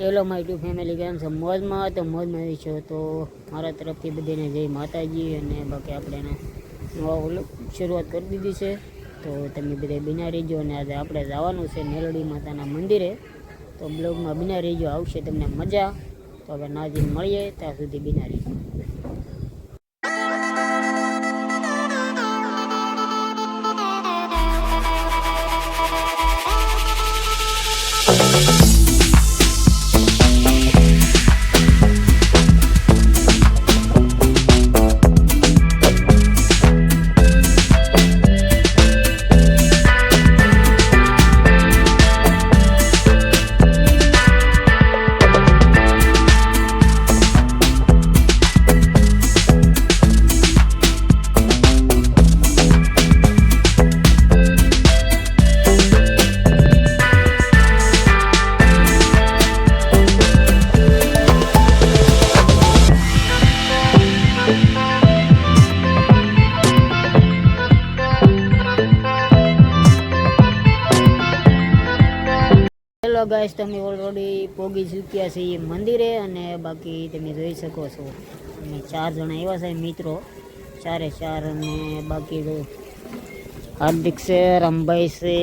Hello my YouTube family, કેમ છે? મોજમાં તો મોજમાં છો. તો મારા તરફથી બધાને જય માતાજી. અને બાકી આપણે નવા શરૂઆત કરી દીધી છે, તો તમે બધા બિના રહીજો. અને આજે આપણે જવાનું છે મેલડી માતાના મંદિરે, તો બ્લોગમાં બિના રહીજો, આવશે તમને મજા. તો હવે નાજીને મળીએ, ત્યાં સુધી બિના રહીજો. હેલો ગાઈસ, તમે ઓલરેડી પોગી ચૂક્યા છીએ મંદિરે. અને બાકી તમે જોઈ શકો છો, અમે 4 જણા એવા છે મિત્રો, 4 અને બાકી તો હાર્દિક છે, રામભાઈ છે,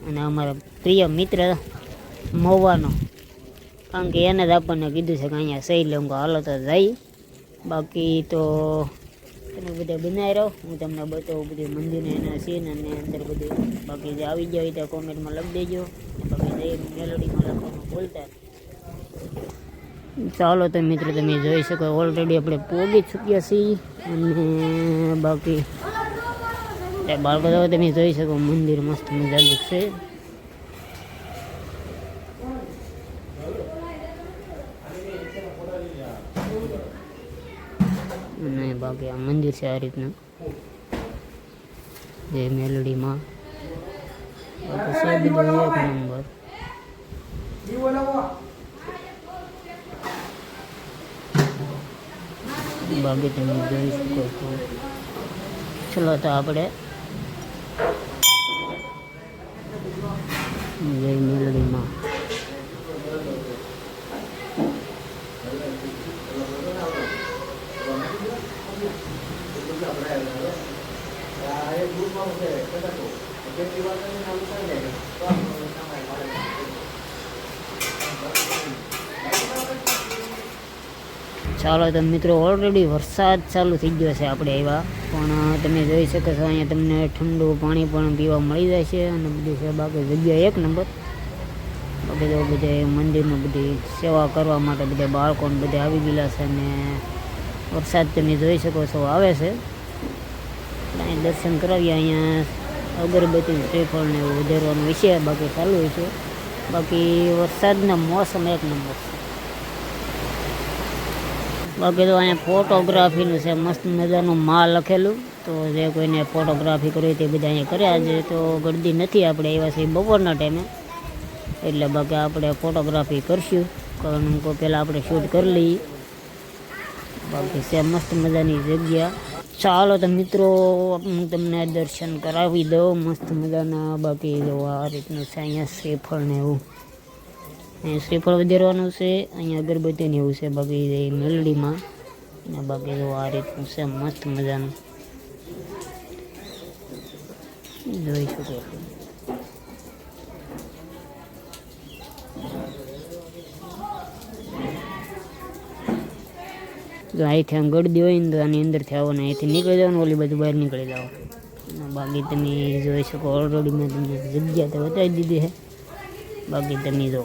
અને અમારા પ્રિય મિત્ર મહુવાનો. કારણ કે એને જ આપણને કીધું છે કે અહીંયા સહી લઉં, હાલો તો જાય. બાકી તો તમે બધા બનાવી રહો, હું તમને બતાવું બધું મંદિરને એના સીન અને અંદર બધું. બાકી જે આવી જાય તો કોમેન્ટમાં લખી દેજો. બાકી મેલોડીમાં લખવાનું બોલતા. ચાલો તો મિત્રો, તમે જોઈ શકો ઓલરેડી આપણે પોગી ચૂક્યા છીએ. અને બાકી બાળકો તો તમે જોઈ શકો, મંદિર મસ્ત મજાનું છે. અને બાકી આ મંદિર છે આ રીતનું, જે મેલોડીમાં બાકી છે બધું એક નંબર. બાકી તમે જોઈ શકો છો. ચલો તો આપણે જય મેલોડીમાં. ચાલો તો મિત્રો, ઓલરેડી વરસાદ ચાલુ થઈ ગયો છે આપણે આવ્યા, પણ તમે જોઈ શકો છો અહીંયા તમને ઠંડુ પાણી પણ પીવા મળી જાય છે. અને બધું છે બાકી જગ્યા એક નંબર. બાકી તો બધે મંદિરમાં બધી સેવા કરવા માટે બધા બાળકોને બધા આવી ગયેલા છે. અને વરસાદ તમે જોઈ શકો છો આવે છે. અહીં દર્શન કરાવીએ. અહીંયા અગરબત્તી શ્રીફળ ને એવું વધારવાનું વિશે બાકી ચાલુ હોય છે. બાકી વરસાદના મોસમ એક નંબર છે. બાકી તો અહીંયા ફોટોગ્રાફીનું છે મસ્ત મજાનું માં લખેલું. તો જે કોઈને ફોટોગ્રાફી કરવી તે બધા અહીંયા કરે. આજે તો ગળદી નથી, આપણે આવ્યા છીએ બપોરના ટાઈમે, એટલે બાકી આપણે ફોટોગ્રાફી કરશું. કારણ કે પહેલાં આપણે શૂટ કરી લઈએ. બાકી છે મસ્ત મજાની જગ્યા. ચાલો તો મિત્રો, હું તમને દર્શન કરાવી દઉં મસ્ત મજાના. બાકી જો આ રીતનું છે અહીંયા શ્રીફળ ને એવું, અહીંયા શ્રીફળ વધારવાનું છે, અહીંયા અગરબત્તી ને એવું છે. બાકી મેલડીમાં અને બાકી જો આ રીતનું છે મસ્ત મજાનું, જોઈ શકો છો. જો અહીંથી આમ ગળદી હોય ને તો આની અંદરથી આવવાનું, અહીંથી નીકળી જવાનું, ઓલી બધું બહાર નીકળી જવાનું. બાકી તમે જોઈ શકો ઓલરેડી મેં તમને જગ્યા તો બતાવી દીધી છે. બાકી તમે જો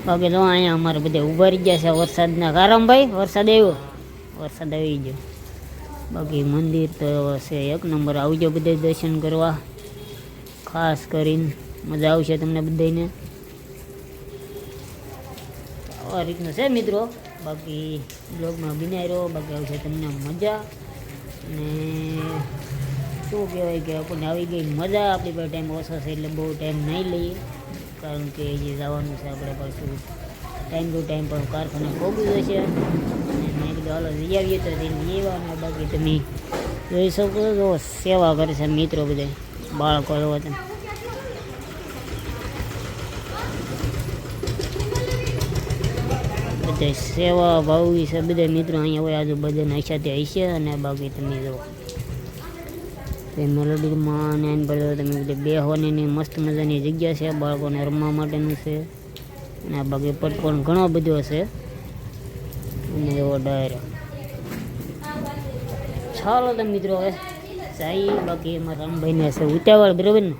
બાકી તો અહીંયા અમારે બધા ઊભા રહી ગયા છે વરસાદના કારણ. ભાઈ વરસાદ આવ્યો, વરસાદ આવી ગયો. બાકી મંદિર તો છે એક નંબર. આવજો બધા દર્શન કરવા, ખાસ કરીને મજા આવશે તમને બધાને. આ રીતનું છે મિત્રો. બાકી બ્લોગમાં બિનાઈ રહો, બાકી આવશે તમને મજા. અને શું કહેવાય કે આપણને આવી ગઈ મજા. આપણી પાસે ટાઈમ ઓછો છે એટલે બહુ ટાઈમ નહીં લઈએ, કારણ કે જે જવાનું છે આપણે પાછું ટાઈમ ટુ ટાઈમ પણ કારખાને પહોંચી જશે. અને મેં કીધું હાલો જઈ આવીએ તો જઈને એવાના. બાકી તમે જોઈ શકો છો સેવા કરે છે મિત્રો બધા બાળકો એવો તમે બધા સેવા ભાવી છે બધા મિત્રો અહીંયા હોય આજુબાજુના હિસાબથી હશે. અને બાકી તમે જો તે મેલોડીમાં ને એન પર તમે કીધું બેહવાની મસ્ત મજાની જગ્યા છે, બાળકોને રમવા માટેનું છે. અને આ બાકી પટ પણ ઘણો બધો છે. અને એવો ડાયરો ચાલો તો મિત્રો હવે જઈએ. બાકી એમાં રામભાઈને છે ઉતાવળ બરાબર ને.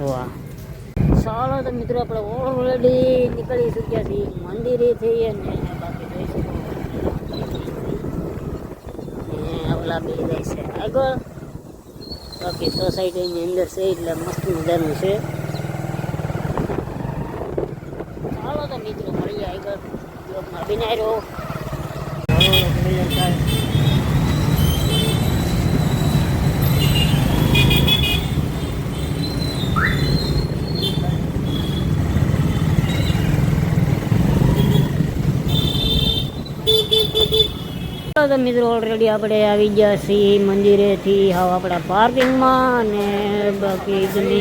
વાહ ચાલો તો મિત્રો આપણે ઓલરેડી નીકળી ચૂક્યા છીએ મંદિરે થઈએ ને. બાકી જોઈ શકો ઓલા બે જાય છે આગળ. બાકી સોસાયટીની અંદર છે એટલે મસ્ત મજાનું છે. ચાલો તો મિત્રો મળીએ આગળ બ્લોગમાં બિનાઈ રહો. તો મિત્રો ઓલરેડી આપણે આવી ગયા છીએ મંદિરેથી હાવ આપણા પાર્કિંગમાં. અને બાકી તમે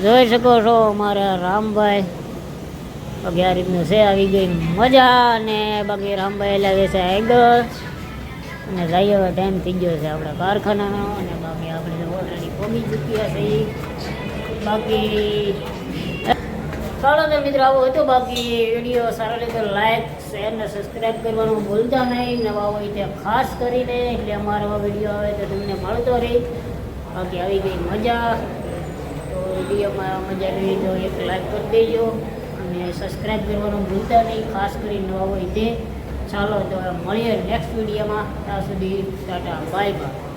જોઈ શકો છો અમારા રામભાઈ. બાકી આ રીતનું છે આવી ગઈ મજા. અને બાકી રામભાઈ લાગે છે આગળ. અને જઈએ હવે ટાઈમ થઈ ગયો છે આપણા કારખાનાનો. અને બાકી આપણે ઓલરેડી પહોંચી ચૂક્યા છીએ. બાકી ચાલો તો મિત્રો આવું હતું. બાકી વિડીયો સારો લાગે લાઈક શેર ને સબસ્ક્રાઈબ કરવાનું ભૂલતા નહીં. નવા હોય ત્યાં ખાસ કરીને એટલે અમારો વિડીયો આવે તો તમને મળતો રહે. બાકી આવી ગઈ મજા. તો વિડીયોમાં મજા આવી તો એક લાઈક કરી દેજો અને સબસ્ક્રાઈબ કરવાનું ભૂલતા નહીં ખાસ કરીને નવા હોય તે. ચાલો તો મળીએ નેક્સ્ટ વિડીયોમાં. ત્યાં સુધી ટાટા બાય બાય.